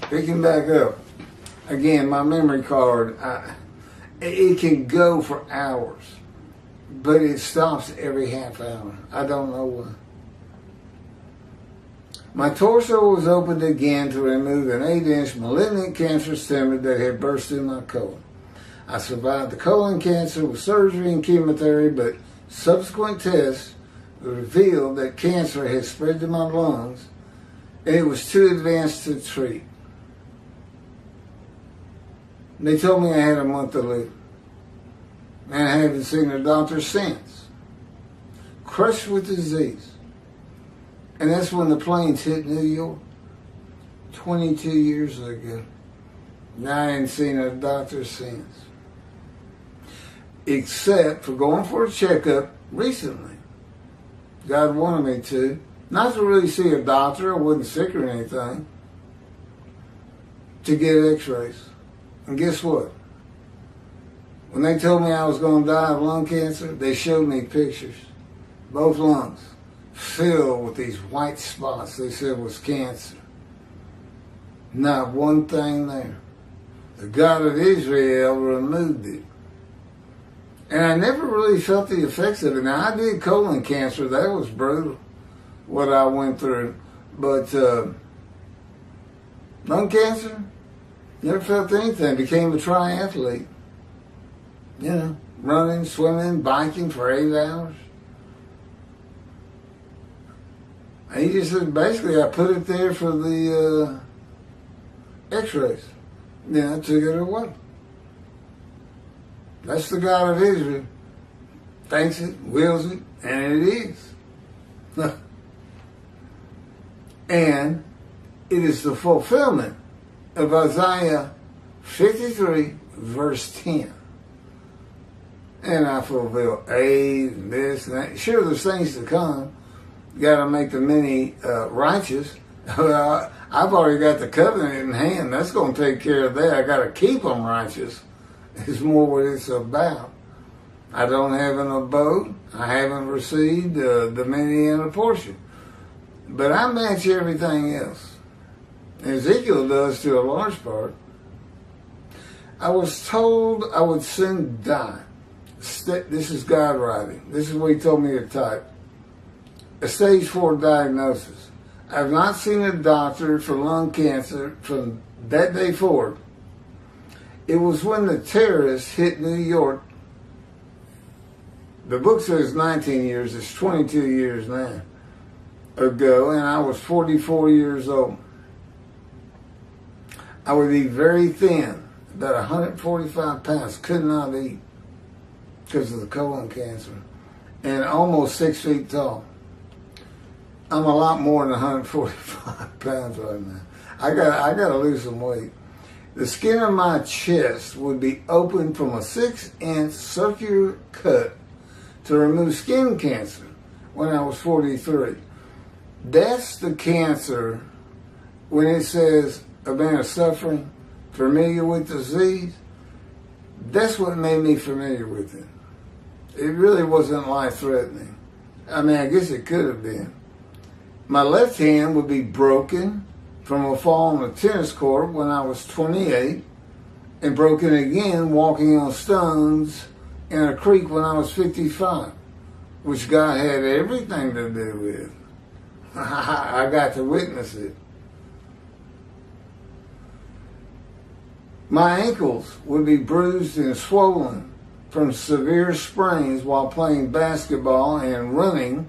Picking back up. Again, my memory card, it can go for hours, but it stops every half hour. I don't know why. My torso was opened again to remove an 8-inch malignant cancerous tumor that had burst in my colon. I survived the colon cancer with surgery and chemotherapy, but subsequent tests revealed that cancer had spread to my lungs and it was too advanced to treat. They told me I had a month to live, and I haven't seen a doctor since. Crushed with disease. And that's when the planes hit New York 22 years ago. Now I ain't seen a doctor since. Except for going for a checkup recently. God wanted me to. Not to really see a doctor, I wasn't sick or anything. To get x-rays. And guess what? When they told me I was going to die of lung cancer, they showed me pictures. Both lungs filled with these white spots they said was cancer. Not one thing there. The God of Israel removed it. And I never really felt the effects of it. Now, I did colon cancer. That was brutal, what I went through. But lung cancer, never felt anything. Became a triathlete. You know, running, swimming, biking for 8 hours. And he just said, basically, I put it there for the x-rays. Then I took it away. That's the God of Israel. Thinks it, wills it, and it is. And it is the fulfillment of Isaiah 53, verse 10. And I fulfill AIDS and this and that. Sure, there's things to come. You got to make the many righteous. Well, I've already got the covenant in hand. That's going to take care of that. I got to keep them righteous. It's more what it's about. I don't have an abode. I haven't received the many and a portion. But I match everything else. Ezekiel does to a large part. I was told I would soon die. This is God writing. This is what he told me to type. A stage 4 diagnosis. I have not seen a doctor for lung cancer from that day forward. It was when the terrorists hit New York. The book says 19 years. It's 22 years now ago, and I was 44 years old. I would be very thin, about 145 pounds, could not eat because of the colon cancer, and almost 6 feet tall. I'm a lot more than 145 pounds right now. I got to lose some weight. The skin of my chest would be open from a 6-inch circular cut to remove skin cancer when I was 43. That's the cancer when it says a man is suffering, familiar with disease. That's what made me familiar with it. It really wasn't life-threatening. I mean, I guess it could have been. My left hand would be broken from a fall on a tennis court when I was 28, and broken again walking on stones in a creek when I was 55, which God had everything to do with. I got to witness it. My ankles would be bruised and swollen from severe sprains while playing basketball and running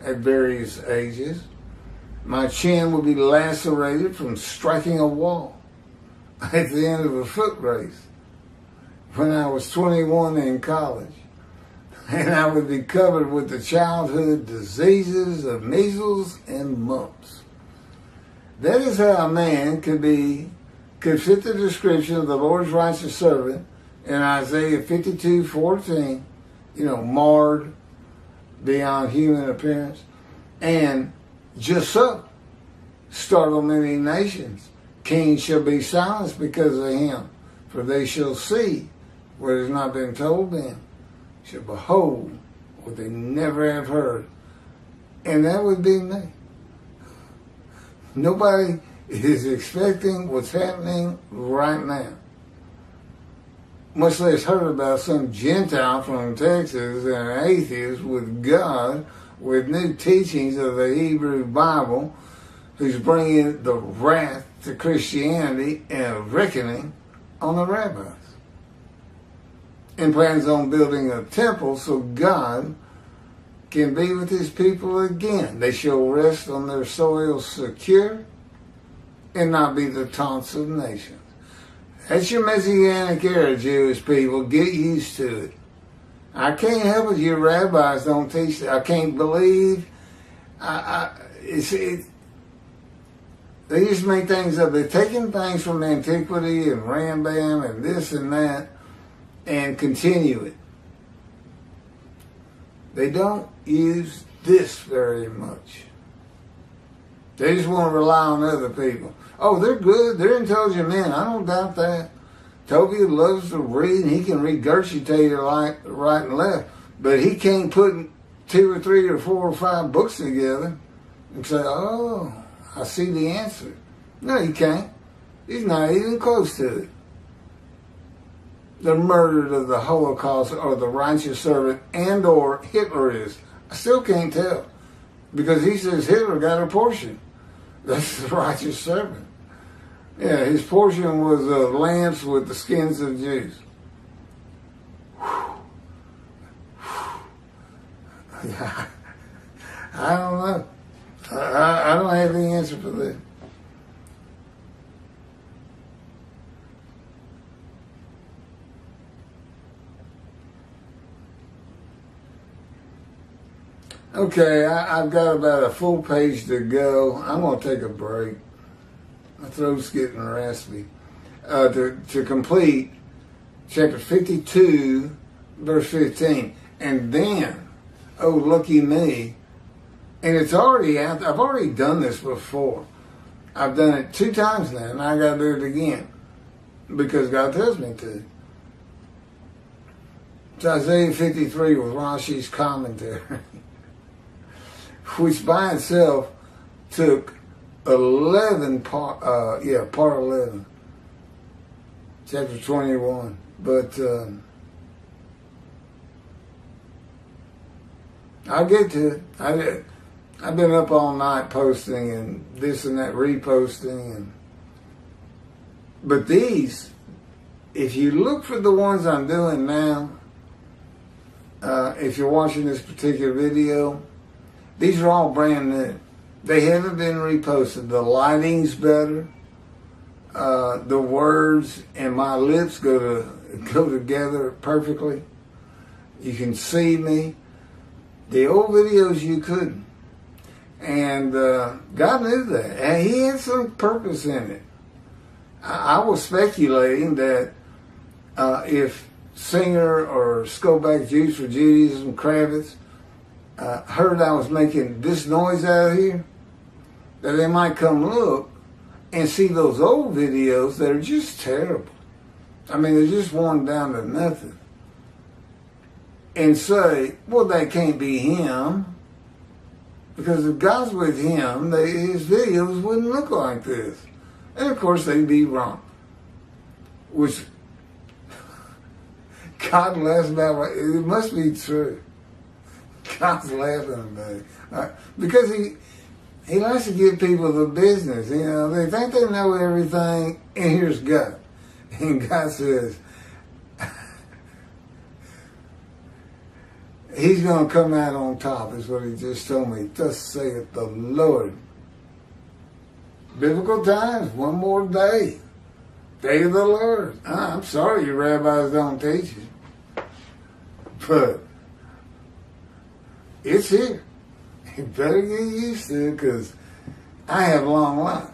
at various ages. My chin would be lacerated from striking a wall at the end of a foot race when I was 21 in college. And I would be covered with the childhood diseases of measles and mumps. That is how a man could fit the description of the Lord's righteous servant in Isaiah 52:14, marred beyond human appearance. And just so, startle many nations. Kings shall be silenced because of him, for they shall see what has not been told them, shall behold what they never have heard. And that would be me. Nobody is expecting what's happening right now. Much less heard about some Gentile from Texas and an atheist with God, with new teachings of the Hebrew Bible, who's bringing the wrath to Christianity and a reckoning on the rabbis. And plans on building a temple so God can be with his people again. They shall rest on their soil secure and not be the taunts of nations. That's your Messianic era, Jewish people. Get used to it. I can't help it. Your rabbis don't teach it. I can't believe. They just make things up. They're taking things from antiquity and Rambam and this and that and continue it. They don't use this very much. They just want to rely on other people. Oh, they're good. They're intelligent men. I don't doubt that. Toby loves to read, and he can regurgitate it like right and left. But he can't put 2 or 3 or 4 or 5 books together and say, oh, I see the answer. No, he can't. He's not even close to it. The murder of the Holocaust or the righteous servant and or Hitler is. I still can't tell. Because he says Hitler got a portion. That's the righteous servant. Yeah, his portion was lamps with the skins of Jews. I don't know. I don't have the answer for that. Okay, I've got about a full page to go. I'm going to take a break. My throat's getting raspy. To complete chapter 52, verse 15. And then, oh, lucky me. And it's already out. I've already done this before. I've done it 2 times now, and I got to do it again. Because God tells me to. It's Isaiah 53 with Rashi's commentary. Which by itself took 11 part 11, chapter 21. But I'll get to it. I've been up all night posting and this and that, reposting, but these, if you look for the ones I'm doing now, if you're watching this particular video, these are all brand new. They haven't been reposted. The lighting's better. The words and my lips go together perfectly. You can see me. The old videos you couldn't. And God knew that. And he had some purpose in it. I was speculating that if Singer or Skoback Jews for Judaism, Kravitz, heard I was making this noise out here, that they might come look and see those old videos that are just terrible. I mean, they're just worn down to nothing. And say, well, that can't be him. Because if God's with him, his videos wouldn't look like this. And of course, they'd be wrong. Which God laughs about, it must be true. God's laughing about it. Because he likes to give people the business. You know, they think they know everything, and here's God. And God says, he's going to come out on top, is what he just told me. Thus saith the Lord. Biblical times, one more day. Day of the Lord. I'm sorry your rabbis don't teach it. But it's here. You better get used to it because I have long life.